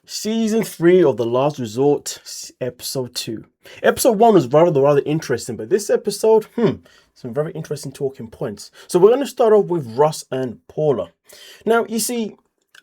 Season 3 of The Last Resort, Episode 2. Episode 1 was rather interesting, but this episode, some very interesting talking points. So we're going to start off with Russ and Poala. Now, you see,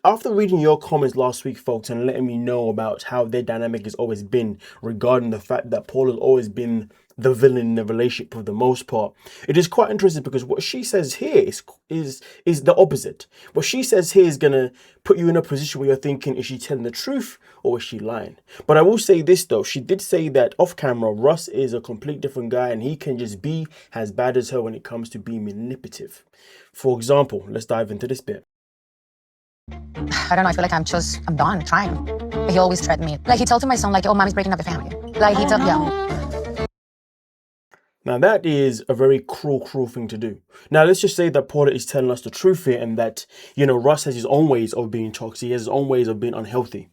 after reading your comments last week, folks, and letting me know about how their dynamic has always been regarding the fact that Poala's always been the villain in the relationship for the most part, it is quite interesting because what she says here is the opposite. What she says here is gonna put you in a position where you're thinking, is she telling the truth or is she lying? But I will say this though, she did say that off camera, Russ is a complete different guy and he can just be as bad as her when it comes to being manipulative. For example, let's dive into this bit. I don't know, I feel like I'm done trying. He always threatened me. Like he told to my son, like, oh, mommy's breaking up the family. Like he told, yeah. Now that is a very cruel thing to do. Now let's just say that Poala is telling us the truth here and that, Russ has his own ways of being toxic. He has his own ways of being unhealthy.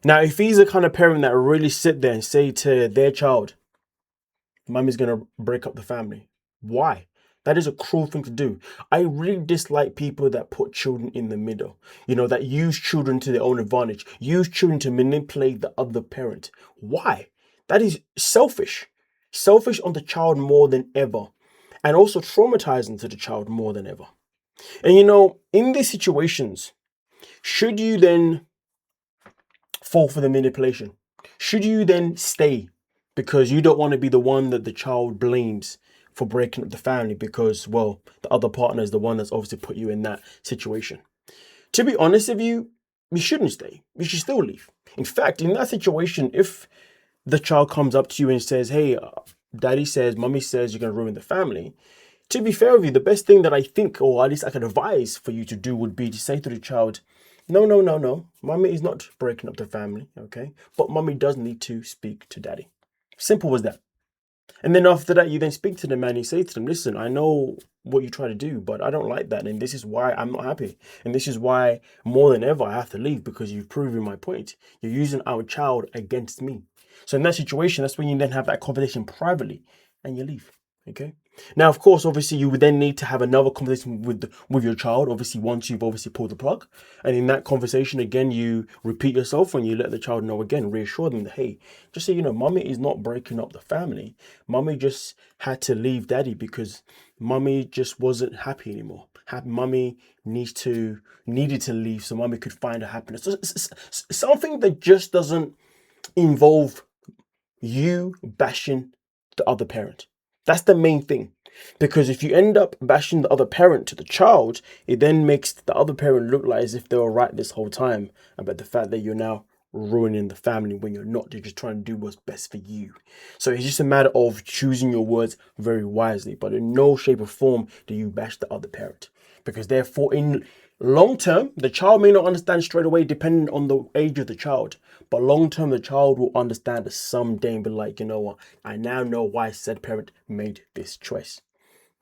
Now, if he's the kind of parent that really sit there and say to their child, mommy's going to break up the family. Why? That is a cruel thing to do. I really dislike people that put children in the middle. That use children to their own advantage. Use children to manipulate the other parent. Why? That is selfish. Selfish on the child more than ever. And also traumatizing to the child more than ever. And in these situations, should you then fall for the manipulation? Should you then stay because you don't want to be the one that the child blames for breaking up the family because, well, the other partner is the one that's obviously put you in that situation? To be honest with you, you shouldn't stay. You should still leave. In fact, in that situation, if the child comes up to you and says, hey, daddy says, mommy says you're going to ruin the family. To be fair with you, the best thing that I think, or at least I could advise for you to do would be to say to the child, no. Mommy is not breaking up the family, okay? But mommy does need to speak to daddy. Simple as that. And then after that, you then speak to the man and you say to them, listen, I know what you try to do, but I don't like that. And this is why I'm not happy. And this is why more than ever I have to leave because you've proven my point. You're using our child against me. So in that situation, that's when you then have that conversation privately and you leave. Okay. Now, of course, obviously, you would then need to have another conversation with your child, obviously, once you've obviously pulled the plug. And in that conversation, again, you repeat yourself and you let the child know again, reassure them that, hey, just so you know, mommy is not breaking up the family. Mommy just had to leave daddy because mommy just wasn't happy anymore. Mommy needed to leave so mommy could find her happiness. So something that just doesn't involve you bashing the other parent. That's the main thing. Because if you end up bashing the other parent to the child, it then makes the other parent look like as if they were right this whole time about the fact that you're now ruining the family when you're not. You're just trying to do what's best for you. So it's just a matter of choosing your words very wisely. But in no shape or form do you bash the other parent. Because therefore, in long term, the child may not understand straight away depending on the age of the child. But long term, the child will understand someday and be like, you know what? I now know why said parent made this choice.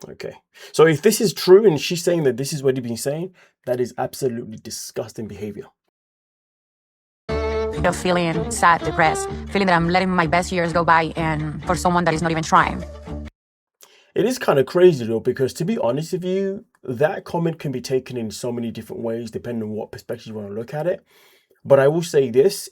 Okay. So if this is true and she's saying that this is what he's been saying, that is absolutely disgusting behavior. Feeling sad, depressed, feeling that I'm letting my best years go by and for someone that is not even trying. It is kind of crazy though, because to be honest with you, that comment can be taken in so many different ways depending on what perspective you want to look at it. But I will say this,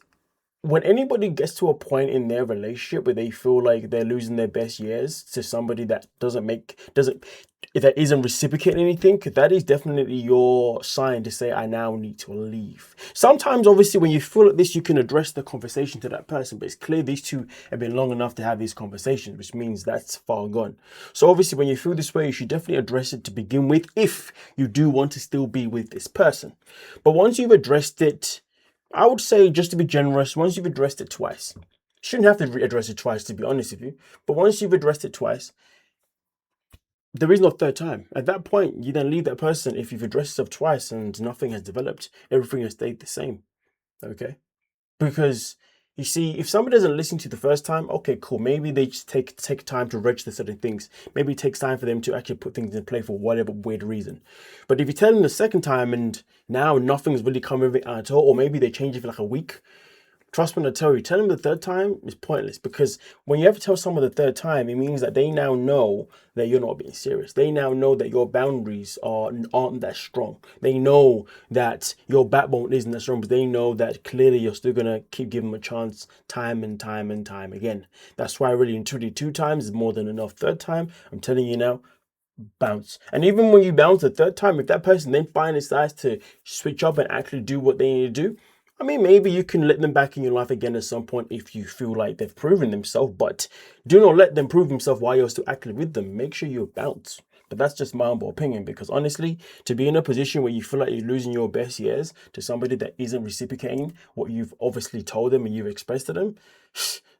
when anybody gets to a point in their relationship where they feel like they're losing their best years to somebody that that isn't reciprocating anything, that is definitely your sign to say, I now need to leave. Sometimes, obviously, when you feel like this, you can address the conversation to that person, but it's clear these two have been long enough to have these conversations, which means that's far gone. So obviously, when you feel this way, you should definitely address it to begin with if you do want to still be with this person. But once you've addressed it, I would say, just to be generous, once you've addressed it twice, you shouldn't have to address it twice, to be honest with you, but once you've addressed it twice, there is no third time. At that point, you then leave that person if you've addressed yourself twice and nothing has developed, everything has stayed the same, okay? Because, you see, if somebody doesn't listen to you the first time, okay, cool. Maybe they just take time to register certain things. Maybe it takes time for them to actually put things in play for whatever weird reason. But if you tell them the second time and now nothing's really come of it at all, or maybe they change it for like a week, Trust me when I tell you, telling them the third time is pointless, because when you ever tell someone the third time, it means that they now know that you're not being serious. They now know that your boundaries aren't that strong. They know that your backbone isn't that strong, but they know that clearly you're still gonna keep giving them a chance time and time and time again. That's why really and truly 2 times is more than enough. Third time, I'm telling you now, bounce. And even when you bounce the third time, if that person then finally decides to switch up and actually do what they need to do, I mean, maybe you can let them back in your life again at some point if you feel like they've proven themselves, but do not let them prove themselves while you're still active with them. Make sure you bounce. But that's just my humble opinion, because honestly, to be in a position where you feel like you're losing your best years to somebody that isn't reciprocating what you've obviously told them and you've expressed to them,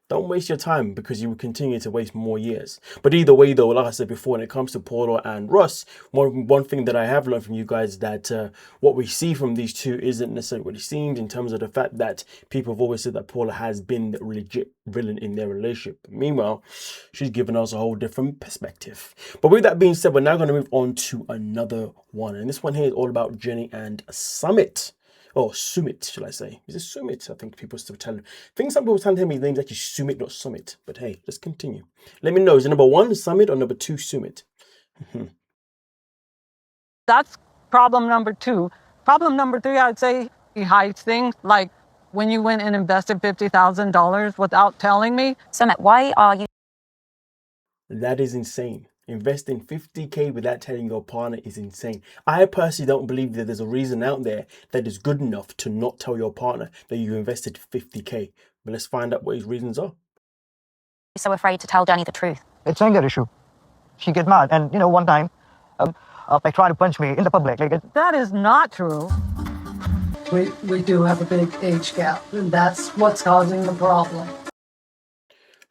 don't waste your time, because you will continue to waste more years. But either way, though, like I said before, when it comes to Poala and Russ, one thing that I have learned from you guys, that what we see from these two isn't necessarily what it seems, in terms of the fact that people have always said that Poala has been the legit villain in their relationship. Meanwhile, she's given us a whole different perspective. But with that being said, we're now going to move on to another one. And this one here is all about Jenny and Sumit. Oh, Sumit, shall I say? Is it Sumit? I think people still tell him. I think some people tell him his name's actually Sumit, not Summit. But hey, let's continue. Let me know, is it number 1 Summit or number 2 Sumit? That's problem number 2. Problem number 3, I'd say he hides things. Like when you went and invested $50,000 without telling me. Sumit, why are you? That is insane. Investing 50k without telling your partner is insane. I personally don't believe that there's a reason out there that is good enough to not tell your partner that you invested 50k. But let's find out what his reasons are. So afraid to tell Jenny the truth? It's anger issue. She get mad, and one time, like trying to punch me in the public. That is not true. We do have a big age gap, and that's what's causing the problem.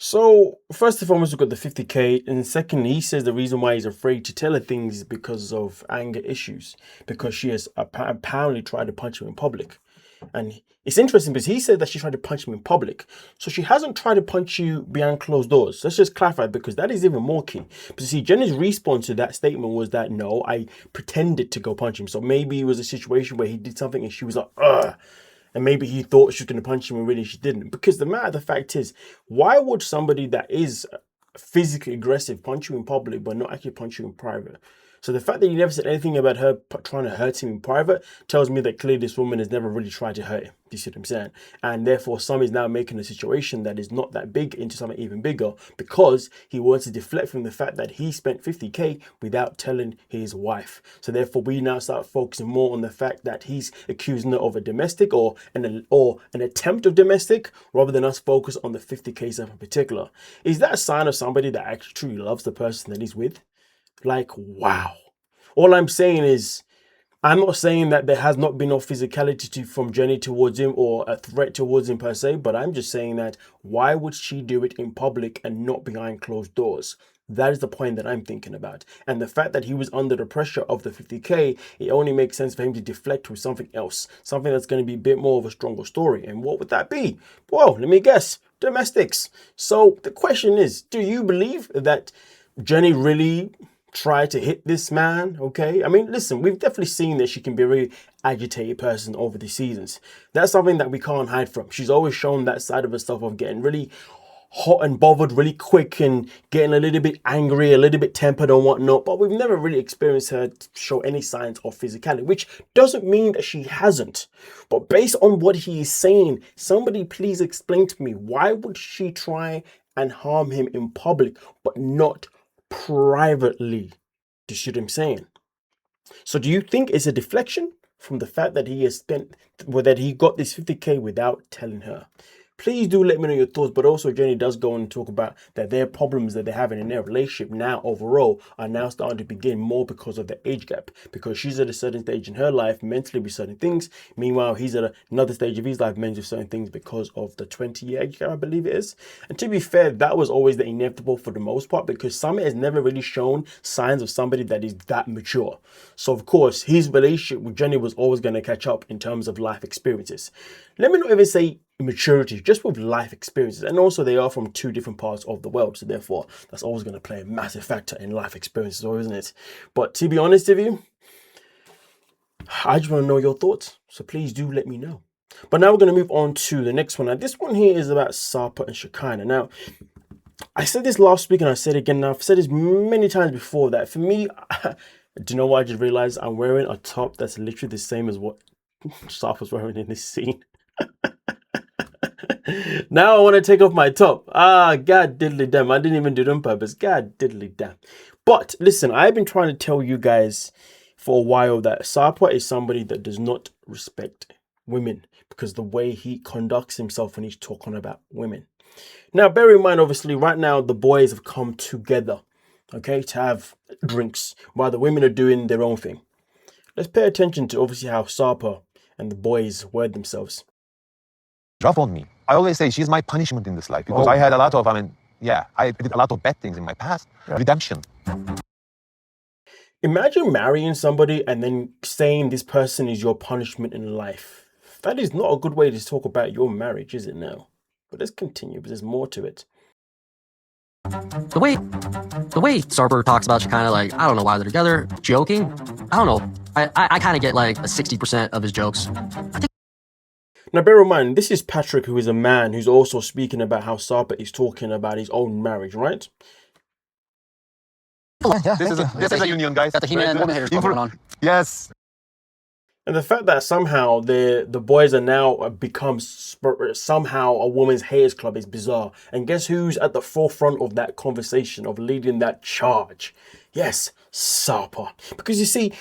So, first and foremost, we've got the 50k, and secondly, he says the reason why he's afraid to tell her things is because of anger issues, because she has apparently tried to punch him in public. And it's interesting because he said that she tried to punch him in public. So she hasn't tried to punch you behind closed doors. Let's just clarify, because that is even more key. But see, Jenny's response to that statement was that, no, I pretended to go punch him. So maybe it was a situation where he did something and she was like, ugh. And maybe he thought she was going to punch him and really she didn't. Because the matter of the fact is, why would somebody that is physically aggressive punch you in public but not actually punch you in private? So the fact that you never said anything about her trying to hurt him in private tells me that clearly this woman has never really tried to hurt him. Do you see what I'm saying? And therefore, Sam is now making a situation that is not that big into something even bigger, because he wants to deflect from the fact that he spent 50k without telling his wife. So therefore, we now start focusing more on the fact that he's accusing her of a domestic or an attempt of domestic, rather than us focus on the 50k stuff in particular. Is that a sign of somebody that actually truly loves the person that he's with? Like, wow. All I'm saying is, I'm not saying that there has not been no physicality from Jenny towards him or a threat towards him per se, but I'm just saying that why would she do it in public and not behind closed doors? That is the point that I'm thinking about. And the fact that he was under the pressure of the 50k, it only makes sense for him to deflect with something else, something that's going to be a bit more of a stronger story. And what would that be? Well, let me guess, domestics. So the question is, do you believe that Jenny really try to hit this man? Okay, I mean, listen, we've definitely seen that she can be a really agitated person over the seasons. That's something that we can't hide from. She's always shown that side of herself of getting really hot and bothered really quick and getting a little bit angry, a little bit tempered and whatnot, but we've never really experienced her show any signs of physicality, which doesn't mean that she hasn't. But based on what he is saying, somebody please explain to me, why would she try and harm him in public but not privately? Do you see what I'm saying? So do you think it's a deflection from the fact that he has spent, well, that he got this 50k without telling her? Please do let me know your thoughts. But also, Jenny does go on and talk about that their problems that they're having in their relationship now overall are now starting to begin more because of the age gap, because she's at a certain stage in her life mentally with certain things, meanwhile he's at another stage of his life mentally with certain things because of the 20-year age gap, I believe it is. And to be fair, that was always the inevitable for the most part, because Summit has never really shown signs of somebody that is that mature. So of course his relationship with Jenny was always going to catch up in terms of life experiences. Let me not even say maturity, just with life experiences. And also they are from two different parts of the world, so therefore that's always going to play a massive factor in life experiences, isn't it? But to be honest with you, I just want to know your thoughts, so please do let me know. But now we're going to move on to the next one. Now, this one here is about Sarper and Shekinah. Now, I said this last week and I said it again. Now, I've said this many times before that for me, do you know what I just realized? I'm wearing a top that's literally the same as what Sarper's wearing in this scene. Now I want to take off my top. God diddly damn. I didn't even do it on purpose. God diddly damn. But listen, I've been trying to tell you guys for a while that Sarper is somebody that does not respect women because the way he conducts himself when he's talking about women. Now, bear in mind, obviously, right now, the boys have come together, okay, to have drinks while the women are doing their own thing. Let's pay attention to, obviously, how Sarper and the boys word themselves. Rough on me. I always say she's my punishment in this life because I had a lot of, I did a lot of bad things in my past. Redemption. Imagine marrying somebody and then saying this person is your punishment in life. That is not a good way to talk about your marriage, is it now? But let's continue because there's more to it. The way Sarper talks about Shekinah, like, I don't know why they're together, joking. I don't know. I kind of get like a 60% of his jokes. Now, bear in mind, this is Patrick, who is a man who's also speaking about how Sarper is talking about his own marriage, right? This is a union, guys. Got the He-Man woman haters club going on. Yes. And the fact that somehow the boys are now become somehow a woman's haters club is bizarre. And guess who's at the forefront of that conversation, of leading that charge? Yes, Sarper. Because you see,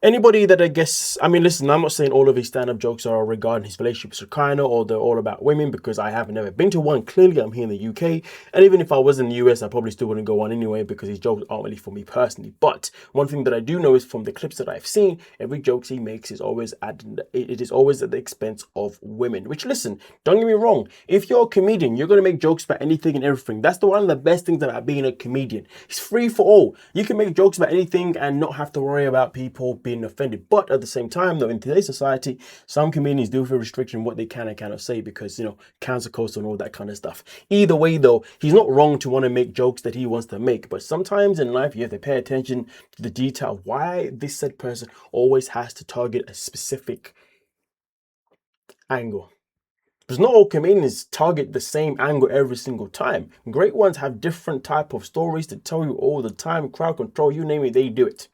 anybody that I guess, I mean, listen, I'm not saying all of his stand-up jokes are regarding his relationship with Shekinah or they're all about women, because I have never been to one. Clearly, I'm here in the UK. And even if I was in the US, I probably still wouldn't go on anyway because his jokes aren't really for me personally. But one thing that I do know is from the clips that I've seen, every joke he makes is always at the expense of women. Which, listen, don't get me wrong. If you're a comedian, you're going to make jokes about anything and everything. That's one of the best things about being a comedian. It's free for all. You can make jokes about anything and not have to worry about people being offended. But at the same time, though, in today's society, some comedians do feel restriction what they can and cannot say because, you know, cancel culture and all that kind of stuff. Either way, though, he's not wrong to want to make jokes that he wants to make. But sometimes in life, you have to pay attention to the detail of why this said person always has to target a specific angle. Because not all comedians target the same angle every single time. Great ones have different type of stories to tell you all the time. Crowd control, you name it, they do it.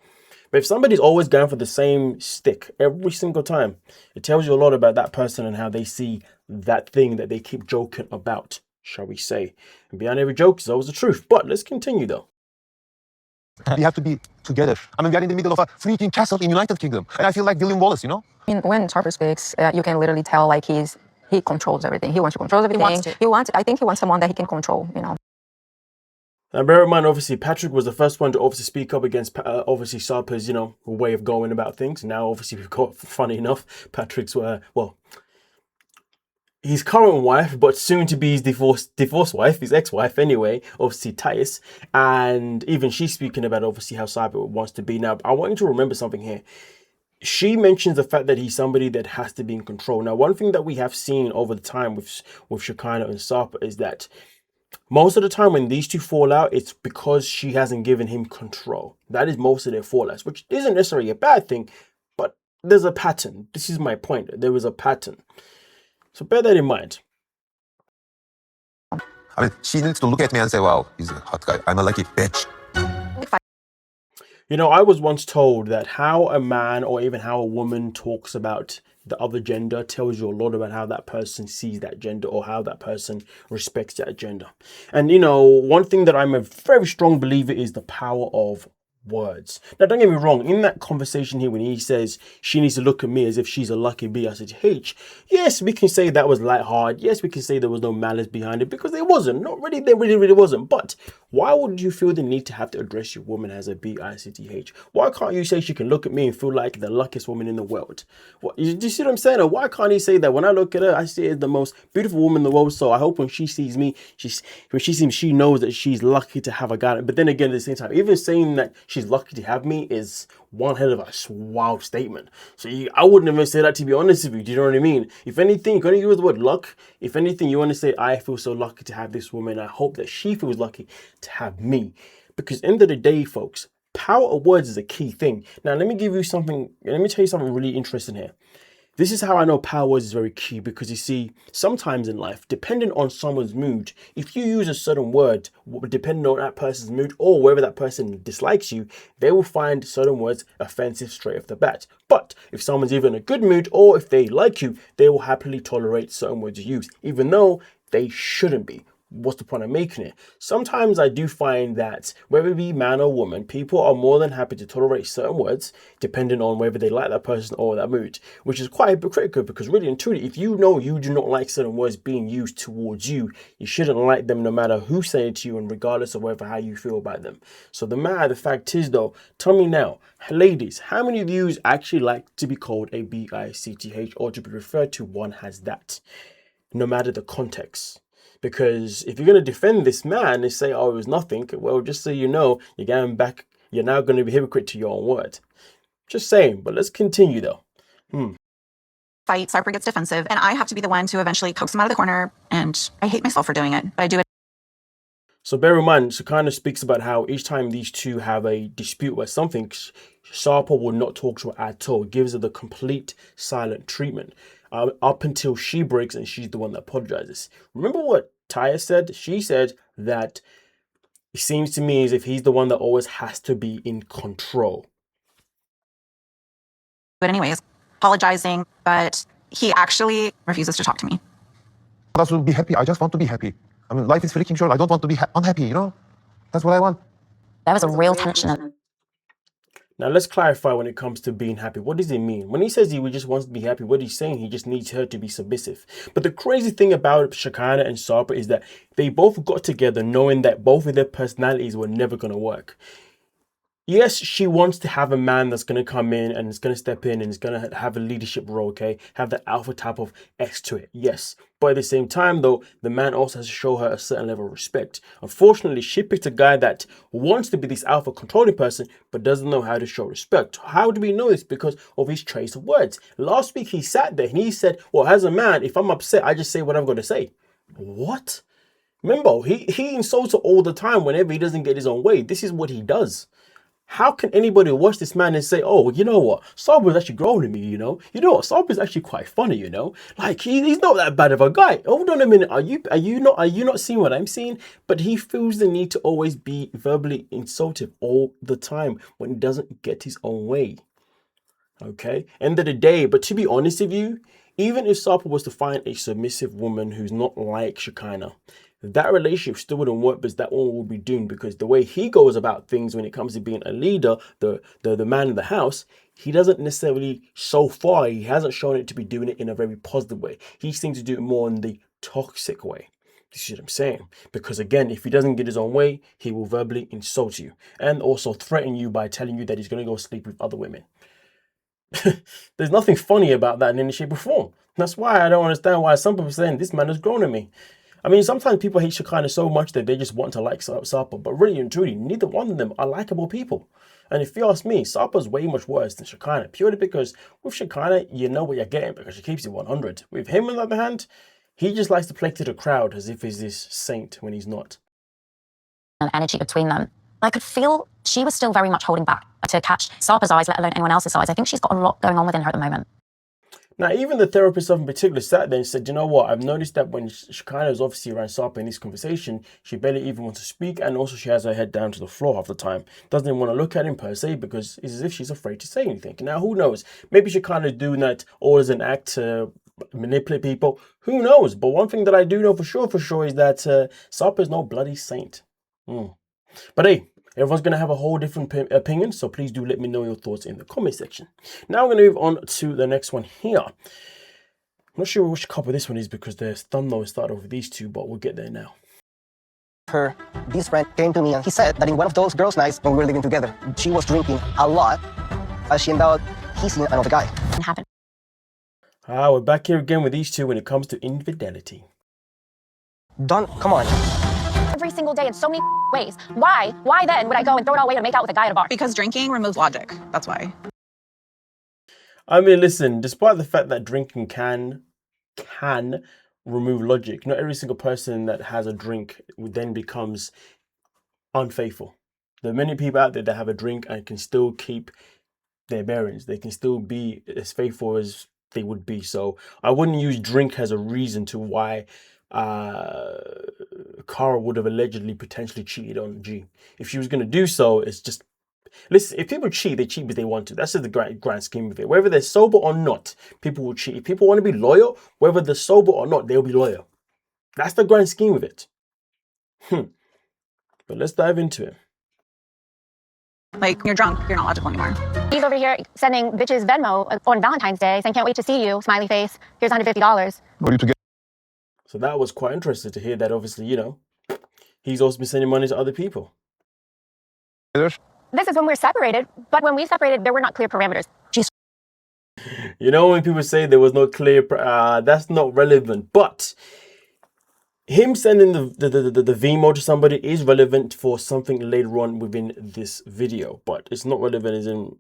But if somebody's always going for the same stick every single time, it tells you a lot about that person and how they see that thing that they keep joking about, shall we say. And behind every joke is always the truth. But let's continue though. We have to be together. I mean, we are in the middle of a freaking castle in United Kingdom. And I feel like William Wallace, you know? I mean, when Sarper speaks, you can literally tell like he controls everything. He wants to control everything. I think he wants someone that he can control, you know. Now, bear in mind, obviously, Patrick was the first one to obviously speak up against, obviously, Sarper's, you know, way of going about things. Now, obviously, we've got, funny enough, Patrick's, his current wife, but soon to be his divorced wife, his ex-wife anyway, obviously, Titus. And even she's speaking about, obviously, how Sarper wants to be. Now, I want you to remember something here. She mentions the fact that he's somebody that has to be in control. Now, one thing that we have seen over the time with Shekinah and Sarper is that most of the time when these two fall out, it's because she hasn't given him control. That is most of their fallouts, which isn't necessarily a bad thing, but there's a pattern. This is my point. There is a pattern. So bear that in mind. I mean, she needs to look at me and say, wow, he's a hot guy. I'm a lucky bitch. You know, I was once told that how a man or even how a woman talks about the other gender tells you a lot about how that person sees that gender or how that person respects that gender. And, you know, one thing that I'm a very strong believer is the power of words. Now, don't get me wrong, in that conversation here, when he says she needs to look at me as if she's a lucky B-I-C-H, yes, we can say that was lighthearted. Yes, we can say there was no malice behind it because there wasn't. Not really, there really wasn't. But why would you feel the need to have to address your woman as a B-I-C-T-H? Why can't you say she can look at me and feel like the luckiest woman in the world? What, do you see what I'm saying? Or why can't he say that when I look at her, I see her as the most beautiful woman in the world? So I hope when she sees me, when she sees me, she knows that she's lucky to have a guy. But then again, at the same time, even saying that she's lucky to have me is one hell of a wild statement. So I wouldn't even say that, to be honest with you. Do you know what I mean? If anything, you're going to use the word luck. If anything, you want to say, I feel so lucky to have this woman. I hope that she feels lucky to have me. Because end of the day, folks, power of words is a key thing. Now, let me tell you something really interesting here. This is how I know power words is very key, because you see, sometimes in life, depending on someone's mood, if you use a certain word, depending on that person's mood or whether that person dislikes you, they will find certain words offensive straight off the bat. But if someone's either in a good mood or if they like you, they will happily tolerate certain words you use, even though they shouldn't be. What's the point of making it? Sometimes I do find that whether it be man or woman, people are more than happy to tolerate certain words depending on whether they like that person or that mood, which is quite hypocritical, because really and truly, if you know you do not like certain words being used towards you, you shouldn't like them no matter who say it to you and regardless of whether how you feel about them. So the fact is though, tell me now, ladies, how many of you actually like to be called a bitch or to be referred to one as that, no matter the context? Because if you're going to defend this man and say, oh, it was nothing, well, just so you know, you're going back, you're now going to be a hypocrite to your own word. Just saying, but let's continue though. Fight, Sarper gets defensive, and I have to be the one to eventually coax him out of the corner, and I hate myself for doing it, but I do it. So bear in mind, Shekinah speaks about how each time these two have a dispute with something, Sarper will not talk to her at all. Gives her the complete silent treatment up until she breaks and she's the one that apologizes. Remember what Taya said? She said that it seems to me as if he's the one that always has to be in control. But anyways, apologizing, but he actually refuses to talk to me. Others will be happy. I just want to be happy. I mean, life is freaking short. I don't want to be unhappy, you know? That's what I want. There was a real tension. Now let's clarify when it comes to being happy. What does it mean? When he says he just wants to be happy, what he's saying, he just needs her to be submissive. But the crazy thing about Shekinah and Sarper is that they both got together knowing that both of their personalities were never going to work. Yes, she wants to have a man that's going to come in and is going to step in and is going to have a leadership role, okay? Have that alpha type of S to it, yes. But at the same time, though, the man also has to show her a certain level of respect. Unfortunately, she picked a guy that wants to be this alpha controlling person, but doesn't know how to show respect. How do we know this? Because of his choice of words. Last week, he sat there and he said, well, as a man, if I'm upset, I just say what I'm going to say. What? Remember, he insults her all the time whenever he doesn't get his own way. This is what he does. How can anybody watch this man and say, oh, you know what, Sarper's actually growing on me, you know what, Sarper's actually quite funny, you know, like he's not that bad of a guy. Hold on a minute, are you not seeing what I'm seeing? But he feels the need to always be verbally insultive all the time when he doesn't get his own way. Okay, end of the day, but to be honest with you, even if Sarper was to find a submissive woman who's not like Shekinah, that relationship still wouldn't work, because that one will be doomed, because the way he goes about things when it comes to being a leader, the man in the house, he doesn't necessarily, so far, he hasn't shown it to be doing it in a very positive way. He seems to do it more in the toxic way. You see what I'm saying? Because again, if he doesn't get his own way, he will verbally insult you and also threaten you by telling you that he's going to go sleep with other women. There's nothing funny about that in any shape or form. That's why I don't understand why some people are saying this man has grown on me. I mean, sometimes people hate Shekinah so much that they just want to like Sarper, but really and truly, neither one of them are likable people. And if you ask me, Sarper's way much worse than Shekinah, purely because with Shekinah, you know what you're getting because she keeps it 100. With him, on the other hand, he just likes to play to the crowd as if he's this saint when he's not. An energy between them. I could feel she was still very much holding back to catch Sarper's eyes, let alone anyone else's eyes. I think she's got a lot going on within her at the moment. Now, even the therapist in particular sat there and said, you know what, I've noticed that when Shekinah is obviously around Sarper in this conversation, she barely even wants to speak, and also she has her head down to the floor half the time. Doesn't even want to look at him per se, because it's as if she's afraid to say anything. Now, who knows? Maybe Shekinah is doing that all as an act to manipulate people. Who knows? But one thing that I do know for sure is that Sarper is no bloody saint. But hey, everyone's going to have a whole different opinion, so please do let me know your thoughts in the comment section. Now we're going to move on to the next one here. I'm not sure which couple this one is because the thumbnail started off with these two, but we'll get there now. This friend came to me and he said that in one of those girls' nights when we were living together, she was drinking a lot as she ended up kissing another guy. It happened. We're back here again with these two when it comes to infidelity. Come on. Every single day in so many ways. Why? Why then would I go and throw it all away to make out with a guy at a bar? Because drinking removes logic. That's why. I mean, listen, despite the fact that drinking can remove logic, not every single person that has a drink then becomes unfaithful. There are many people out there that have a drink and can still keep their bearings. They can still be as faithful as they would be. So I wouldn't use drink as a reason to why Cara would have allegedly potentially cheated on G. If she was going to do so, it's just, listen, if people cheat, they cheat because they want to. That's just the grand scheme of it. Whether they're sober or not, people will cheat. If people want to be loyal, whether they're sober or not, they'll be loyal. That's the grand scheme of it. But let's dive into it. Like, you're drunk, you're not logical anymore. He's over here sending bitches Venmo on Valentine's Day saying, can't wait to see you, smiley face. Here's $150. For you to get So that was quite interesting to hear that, obviously, you know, he's also been sending money to other people. This is when we're separated, but when we separated, there were not clear parameters. You know, when people say there was no clear, that's not relevant. But him sending the Vimo to somebody is relevant for something later on within this video. But it's not relevant as in,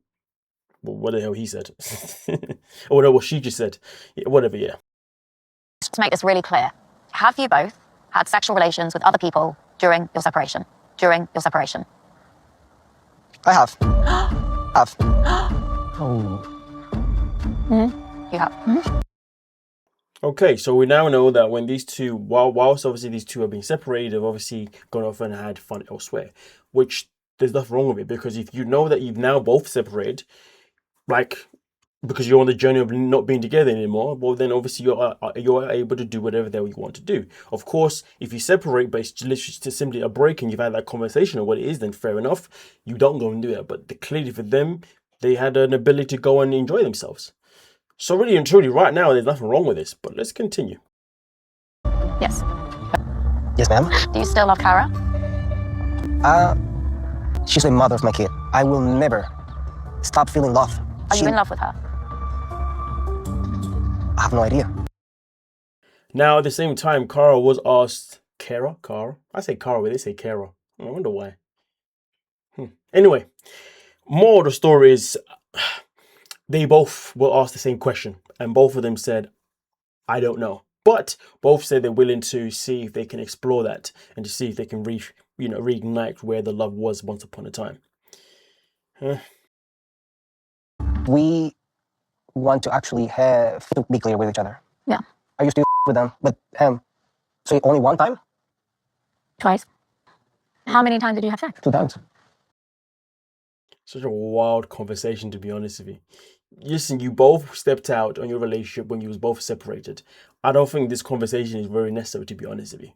well, what the hell he said. Or whatever she just said. Yeah, whatever, yeah. To make this really clear, have you both had sexual relations with other people during your separation? During your separation? I have. You have. Okay, so we now know that when these two, whilst obviously these two are being separated, they've obviously gone off and had fun elsewhere, which there's nothing wrong with it, because if you know that you've now both separated, like, because you're on the journey of not being together anymore, well, then obviously you're able to do whatever that you want to do. Of course, if you separate, but it's literally just simply a break and you've had that conversation of what it is, then fair enough, you don't go and do that. But clearly for them, they had an ability to go and enjoy themselves. So really and truly, right now, there's nothing wrong with this, but let's continue. Yes. Yes, ma'am. Do you still love Cara? She's the mother of my kid. I will never stop feeling love. Are you in love with her? I have no idea. Now, at the same time, Cara was asked, Cara? I say Cara, but they say Cara. I wonder why. Anyway, more of the story is, they both were asked the same question, and both of them said, I don't know. But both said they're willing to see if they can explore that and to see if they can reignite where the love was once upon a time. We want to actually be clear with each other. Yeah. I used to with them, but so only one time? Twice. How many times did you have sex? 2 times. Such a wild conversation, to be honest with you. Listen, you both stepped out on your relationship when you was both separated. I don't think this conversation is very necessary, to be honest with you.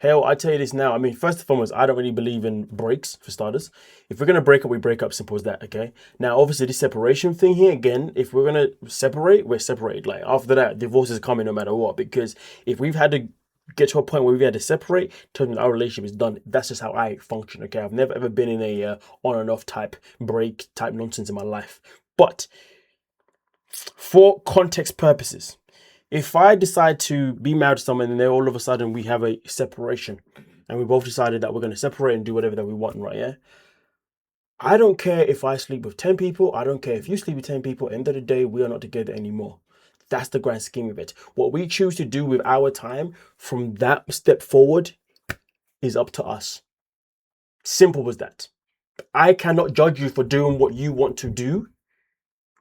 Hell, I tell you this now. I mean, first and foremost, I don't really believe in breaks, for starters. If we're going to break up, we break up. Simple as that, okay? Now, obviously, this separation thing here, again, if we're going to separate, we're separated. Like, after that, divorce is coming no matter what. Because if we've had to get to a point where we've had to separate, tells me our relationship is done. That's just how I function, okay? I've never, ever been in a on and off type break type nonsense in my life. But for context purposes, if I decide to be married to someone and then all of a sudden we have a separation and we both decided that we're going to separate and do whatever that we want, right? Yeah. I don't care if I sleep with 10 people. I don't care if you sleep with 10 people. At the end of the day, we are not together anymore. That's the grand scheme of it. What we choose to do with our time from that step forward is up to us. Simple as that. I cannot judge you for doing what you want to do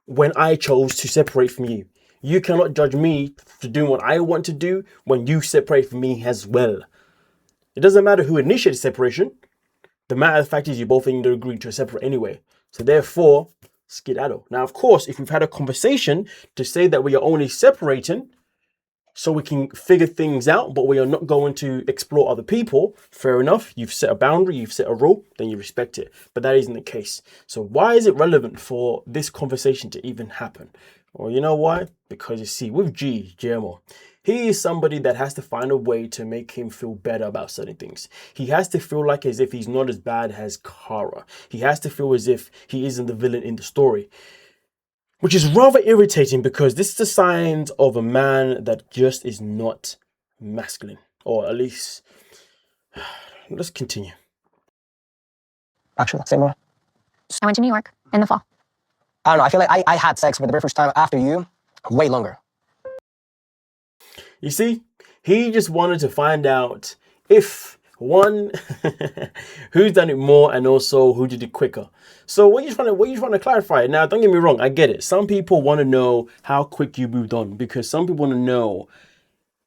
when I chose to separate from you. You cannot judge me for doing what I want to do when you separate from me as well. It doesn't matter who initiated separation. The matter of the fact is you both need to agree to separate anyway. So therefore, skedaddle. Now, of course, if we've had a conversation to say that we are only separating so we can figure things out, but we are not going to explore other people, fair enough. You've set a boundary, you've set a rule, then you respect it. But that isn't the case. So why is it relevant for this conversation to even happen? Well, you know why? Because you see, with Guillermo, he is somebody that has to find a way to make him feel better about certain things. He has to feel like as if he's not as bad as Cara. He has to feel as if he isn't the villain in the story. Which is rather irritating because this is a sign of a man that just is not masculine. Or at least, let's continue. Actually, same way. I went to New York in the fall. I don't know. I feel like I had sex for the very first time after you way longer. You see, he just wanted to find out if One, who's done it more, and also who did it quicker. So what you trying to clarify? Now, don't get me wrong, I get it. Some people want to know how quick you moved on, because some people want to know,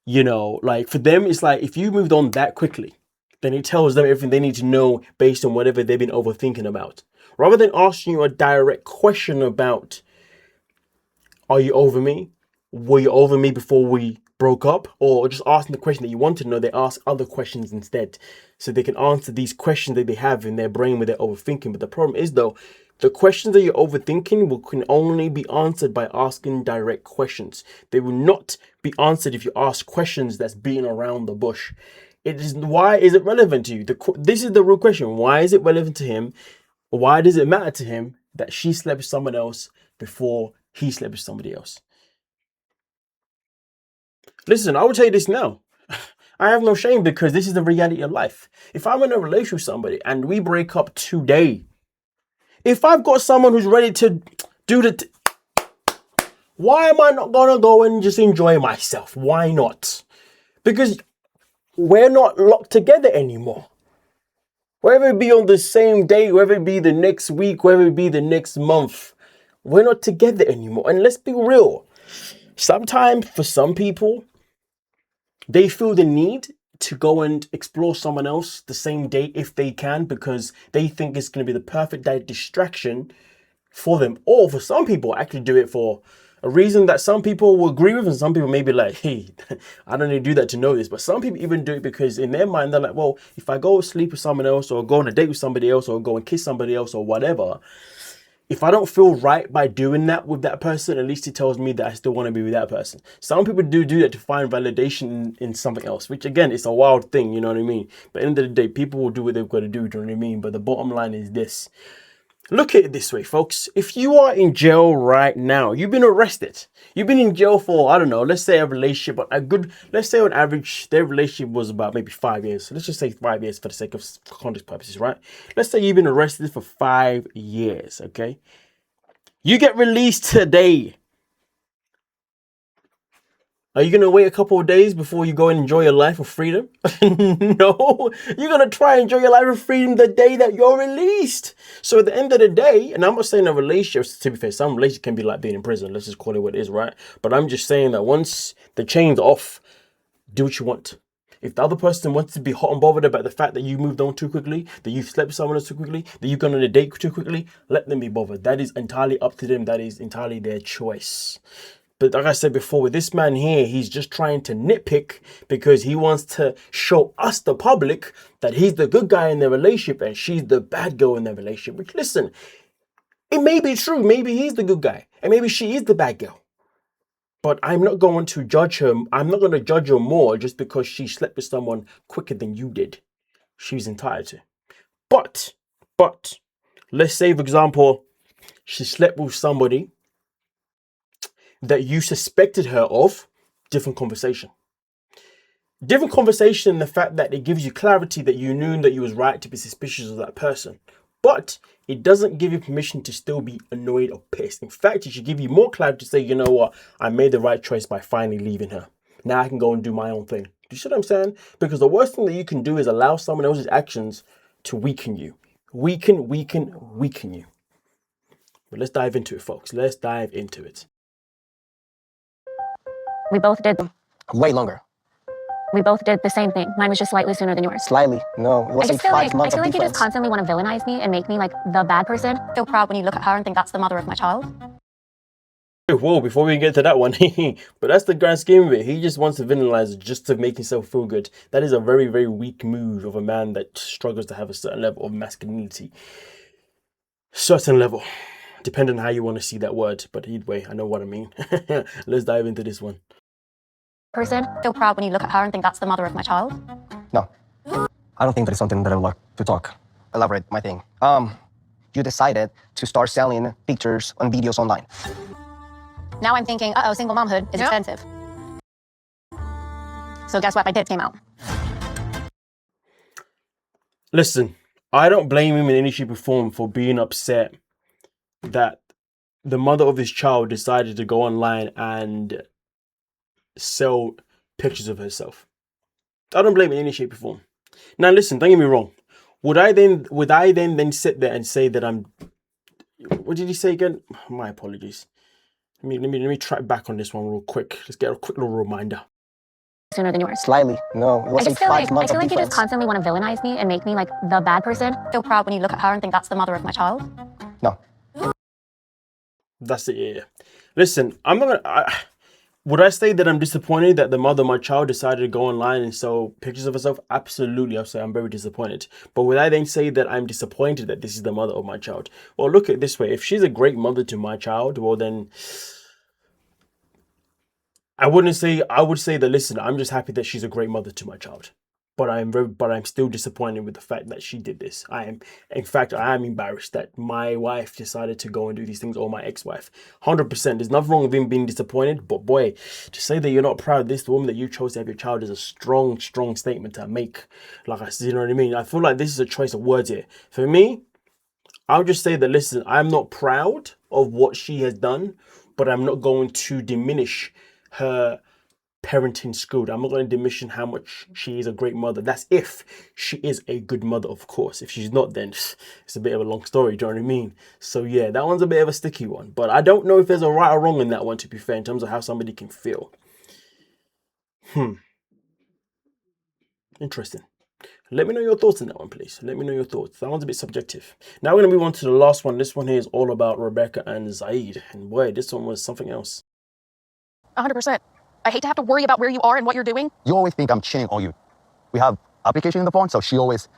you know, like for them, it's like if you moved on that quickly, then it tells them everything they need to know based on whatever they've been overthinking about. Rather than asking you a direct question about, are you over me? Were you over me before we broke up? Or just asking the question that you want to know, they ask other questions instead. So they can answer these questions that they have in their brain when they're overthinking. But the problem is, though, the questions that you're overthinking can only be answered by asking direct questions. They will not be answered if you ask questions that's beating around the bush. Why is it relevant to you? This is the real question. Why is it relevant to him? Why does it matter to him that she slept with someone else before he slept with somebody else? Listen, I will tell you this now. I have no shame, because this is the reality of life. If I'm in a relationship with somebody and we break up today, if I've got someone who's ready to do why am I not gonna go and just enjoy myself? Why not? Because we're not locked together anymore. Whether it be on the same day, whether it be the next week, whether it be the next month, we're not together anymore. And let's be real. Sometimes for some people, they feel the need to go and explore someone else the same day if they can, because they think it's going to be the perfect distraction for them. Or for some people, actually do it for a reason that some people will agree with, and some people may be like, hey, I don't need to do that to know this. But some people even do it because in their mind, they're like, well, if I go sleep with someone else, or go on a date with somebody else, or go and kiss somebody else, or whatever, if I don't feel right by doing that with that person, at least it tells me that I still want to be with that person. Some people do that to find validation in something else, which again, it's a wild thing, you know what I mean? But at the end of the day, people will do what they've got to do, you know what I mean? But the bottom line is this. Look at it this way, folks. If you are in jail right now, you've been arrested. You've been in jail for, I don't know, let's say a relationship, let's say on average, their relationship was about maybe 5 years. So let's just say 5 years for the sake of context purposes, right? Let's say you've been arrested for 5 years, okay? You get released today. Are you going to wait a couple of days before you go and enjoy your life of freedom? No, you're going to try and enjoy your life of freedom the day that you're released. So at the end of the day, and I'm not saying a relationship, to be fair, some relationship can be like being in prison. Let's just call it what it is, right? But I'm just saying that once the chain's off, do what you want. If the other person wants to be hot and bothered about the fact that you moved on too quickly, that you've slept with someone else too quickly, that you've gone on a date too quickly, let them be bothered. That is entirely up to them. That is entirely their choice. But like I said before, with this man here, he's just trying to nitpick because he wants to show us, the public, that he's the good guy in their relationship and she's the bad girl in their relationship. Which, listen, it may be true. Maybe he's the good guy and maybe she is the bad girl. But I'm not going to judge her. I'm not going to judge her more just because she slept with someone quicker than you did. She's entitled to. But, let's say, for example, she slept with somebody that you suspected her of. Different conversation. Different conversation in the fact that it gives you clarity that you knew that you was right to be suspicious of that person. But it doesn't give you permission to still be annoyed or pissed. In fact, it should give you more clarity to say, you know what, I made the right choice by finally leaving her. Now I can go and do my own thing. Do you see what I'm saying? Because the worst thing that you can do is allow someone else's actions to weaken you. Weaken you. But let's dive into it, folks. Let's dive into it. We both did. Way longer. We both did the same thing. Mine was just slightly sooner than yours. Slightly. No, it was like 5 months I feel of like you just difference. constantly want to villainize me and make me like the bad person. Feel proud when you look at her and think that's the mother of my child. Whoa, before we get to that one, but that's the grand scheme of it. He just wants to villainize just to make himself feel good. That is a very, very weak move of a man that struggles to have a certain level of masculinity. Certain level. Depending on how you want to see that word. But either way, I know what I mean. Let's dive into this one. Person, feel proud when you look at her and think that's the mother of my child. No, I don't think that is something that I would like to talk. Elaborate my thing. You decided to start selling pictures and videos online. Now I'm thinking, uh-oh, single momhood is expensive. So guess what? My tits came out. Listen, I don't blame him in any shape or form for being upset that the mother of his child decided to go online and sell pictures of herself. I don't blame him in any shape or form. Now listen, don't get me wrong. Would I then sit there and say that I'm, what did you say again? My apologies. Let me track back on this one real quick. Let's get a quick little reminder. Sooner than yours. Slightly. No, it was like 5 months I feel of like you just difference. constantly want to villainize me and make me like the bad person. Feel proud when you look at her and think that's the mother of my child. No. That's it, yeah. Listen, I'm not gonna. Would I say that I'm disappointed that the mother of my child decided to go online and sell pictures of herself? Absolutely, I'll say I'm very disappointed. But would I then say that I'm disappointed that this is the mother of my child? Well, look at it this way. If she's a great mother to my child, well then I would say that, listen, I'm just happy that she's a great mother to my child. But I'm still disappointed with the fact that she did this. In fact, I am embarrassed that my wife decided to go and do these things, or my ex-wife. 100%. There's nothing wrong with him being disappointed, but boy, to say that you're not proud of this woman that you chose to have your child is a strong statement to make. Like I said, you know what I mean? I feel like this is a choice of words here. For me, I'll just say that, listen, I'm not proud of what she has done, but I'm not going to diminish her parenting skilled. I'm not going to diminish how much she is a great mother. That's if she is a good mother, of course. If she's not, then it's a bit of a long story, do you know what I mean? So yeah, that one's a bit of a sticky one. But I don't know if there's a right or wrong in that one, to be fair, in terms of how somebody can feel. Interesting. Let me know your thoughts on that one, please. Let me know your thoughts. That one's a bit subjective. Now we're going to move on to the last one. This one here is all about Rebecca and Zeid. And boy, this one was something else. 100%. I hate to have to worry about where you are and what you're doing. You always think I'm cheating on you. We have application in the phone, so she always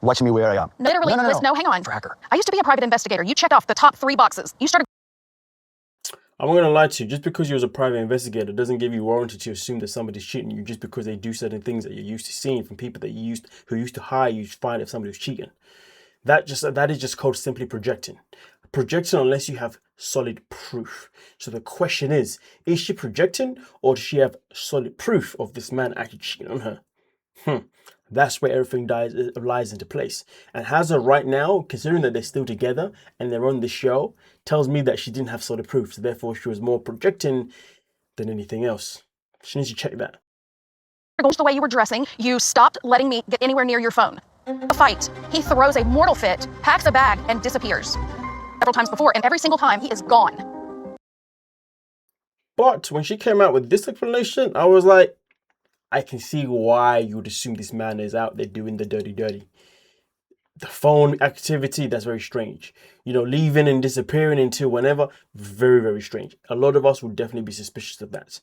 watching me where I am. Literally, No. hang on. Tracker. I used to be a private investigator. You checked off the top 3 boxes. You started I'm not going to lie to you. Just because you was a private investigator doesn't give you warranty to assume that somebody's cheating you just because they do certain things that you're used to seeing from people that who used to hire you to find if somebody was cheating. That is just called simply projecting. Projecting unless you have solid proof. So the question is she projecting, or does she have solid proof of this man actually cheating on her? That's where everything lies into place. And as of right now, considering that they're still together and they're on the show, tells me that she didn't have solid proof. So therefore, she was more projecting than anything else. She needs to check that. going the way you were dressing. You stopped letting me get anywhere near your phone. A fight. He throws a mortal fit, packs a bag, and disappears. Several times before, and every single time he is gone. But when she came out with this explanation, I was like, I can see why you would assume this man is out there doing the dirty. The phone activity, that's very strange. You know, leaving and disappearing until whenever, very, very strange. A lot of us would definitely be suspicious of that.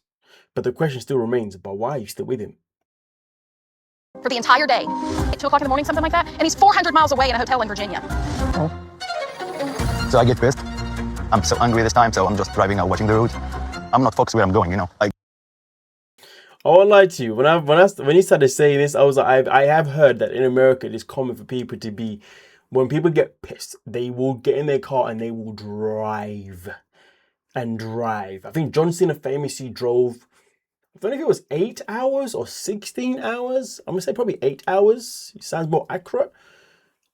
But the question still remains, but why are you still with him? For the entire day. At 2 o'clock in the morning, something like that. And he's 400 miles away in a hotel in Virginia. So I get pissed. I'm so angry this time, so I'm just driving out, watching the road. I'm not focused where I'm going, you know. I won't lie to you. When he started saying this, I was like, I have heard that in America it is common for people to be, when people get pissed, they will get in their car and they will drive and drive. I think John Cena famously drove, I don't know if it was 8 hours or 16 hours. I'm gonna say probably 8 hours. It sounds more accurate.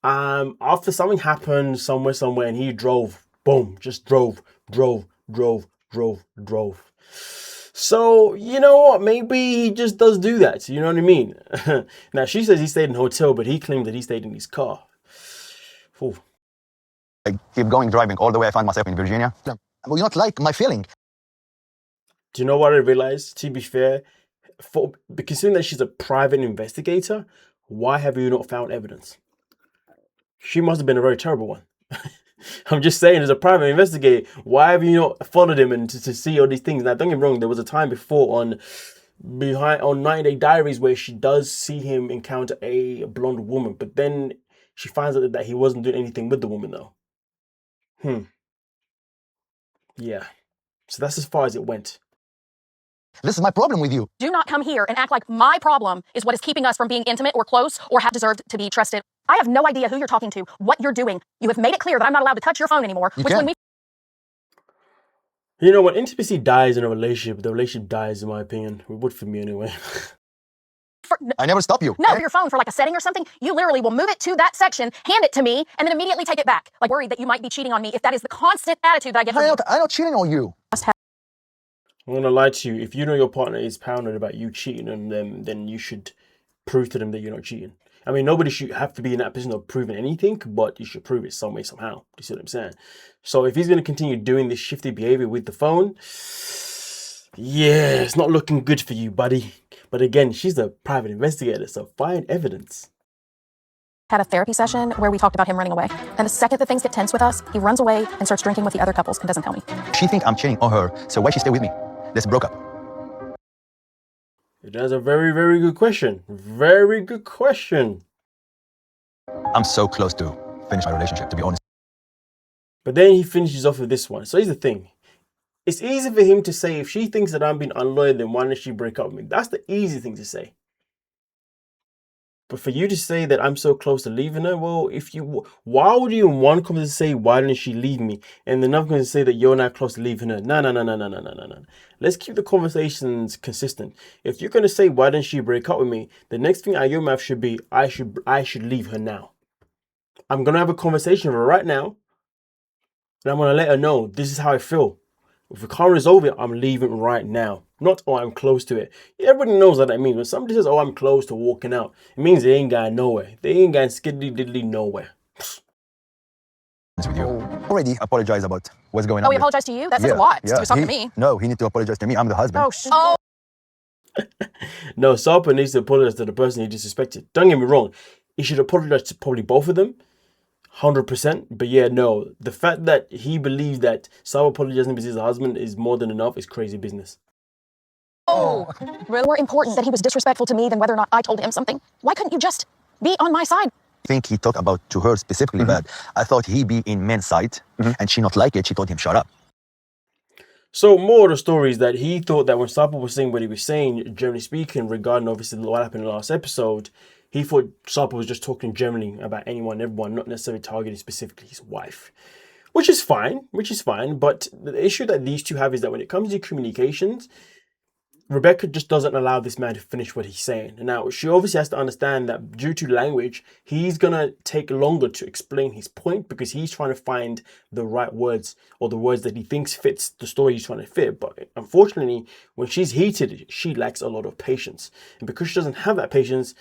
After something happened somewhere, and he drove, boom, just drove. So, you know what? Maybe he just does do that. You know what I mean? Now, she says he stayed in a hotel, but he claimed that he stayed in his car. Ooh. I keep going, driving all the way. I find myself in Virginia. Well, you not like my feeling. Do you know what I realized? To be fair, considering that she's a private investigator, why have you not found evidence? She must have been a very terrible one. I'm just saying, as a private investigator, why have you not followed him and to see all these things? Now, don't get me wrong, there was a time before on 90 Day Diaries where she does see him encounter a blonde woman, but then she finds out that he wasn't doing anything with the woman, though. Yeah. So that's as far as it went. This is my problem with you. Do not come here and act like my problem is what is keeping us from being intimate or close or have deserved to be trusted. I have no idea who you're talking to, what you're doing. You have made it clear that I'm not allowed to touch your phone anymore. You know, when intimacy dies in a relationship, the relationship dies, in my opinion. It would for me anyway. I never stop you. No, your phone for like a setting or something, you literally will move it to that section, hand it to me, and then immediately take it back. Like worried that you might be cheating on me if that is the constant attitude that I get from you. I'm not cheating on you. I'm going to lie to you. If you know your partner is paranoid about you cheating on them, then you should prove to them that you're not cheating. I mean, nobody should have to be in that position of proving anything, but you should prove it some way, somehow. Do you see what I'm saying? So if he's going to continue doing this shifty behavior with the phone, yeah, it's not looking good for you, buddy. But again, she's a private investigator, so find evidence. Had a therapy session where we talked about him running away. And the second that things get tense with us, he runs away and starts drinking with the other couples and doesn't tell me. She think I'm cheating on her, so why she stay with me? Let's broke up. That's a very, very good question. Very good question. I'm so close to finish my relationship, to be honest. But then he finishes off with this one. So here's the thing. It's easy for him to say, if she thinks that I'm being unloyal, then why doesn't she break up with me? That's the easy thing to say. But for you to say that I'm so close to leaving her, well, why would you in one comment say, why didn't she leave me? And then another comment say that you're not close to leaving her. No. Let's keep the conversations consistent. If you're going to say, why didn't she break up with me? The next thing out of your mouth should be, I should leave her now. I'm going to have a conversation with her right now. And I'm going to let her know, this is how I feel. If we can't resolve it, I'm leaving right now. Not, oh, I'm close to it. Everybody knows what that means. When somebody says, oh, I'm close to walking out, it means they ain't going nowhere. They ain't going skiddly diddly nowhere. With you. Already apologize about what's going on. Oh, he apologized to you? That says a lot. He was talking to me. No, he need to apologize to me. I'm the husband. Oh. No, Sarper needs to apologize to the person he disrespected. Don't get me wrong. He should apologize to probably both of them. 100%. But yeah, no. The fact that he believes that Sarper apologizing because he's a husband is more than enough is crazy business. Oh. Really more important that he was disrespectful to me than whether or not I told him something. Why couldn't you just be on my side? I think he talked about to her specifically, but I thought he be in men's side, and she not like it. She told him, shut up. So more of the story is that he thought that when Sarper was saying what he was saying, generally speaking, regarding obviously what happened in the last episode, he thought Sarper was just talking generally about anyone and everyone, not necessarily targeting specifically his wife. Which is fine, but the issue that these two have is that when it comes to communications, Rebecca just doesn't allow this man to finish what he's saying. Now, she obviously has to understand that due to language, he's going to take longer to explain his point because he's trying to find the right words or the words that he thinks fits the story he's trying to fit. But unfortunately, when she's heated, she lacks a lot of patience. And because she doesn't have that patience,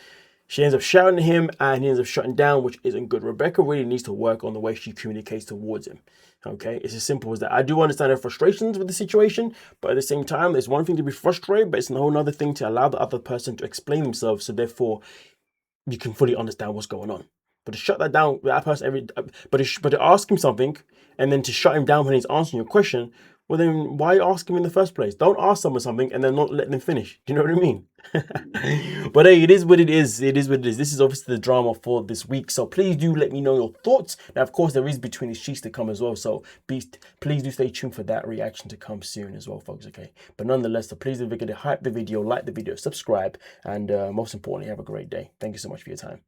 she ends up shouting at him and he ends up shutting down, which isn't good. Rebecca really needs to work on the way she communicates towards him. Okay, it's as simple as that. I do understand her frustrations with the situation, but at the same time, it's one thing to be frustrated, but it's a whole other thing to allow the other person to explain themselves, so therefore you can fully understand what's going on. But to shut that down, that person but to ask him something and then to shut him down when he's answering your question, well then why ask him in the first place? Don't ask someone something and then not let them finish. Do you know what I mean? But hey, it is what it is. It is what it is. This is obviously the drama for this week. So please do let me know your thoughts. Now, of course, there is Between the Sheets to come as well. So please do stay tuned for that reaction to come soon as well, folks. Okay. But nonetheless, so please hype the video, like the video, subscribe, and most importantly, have a great day. Thank you so much for your time.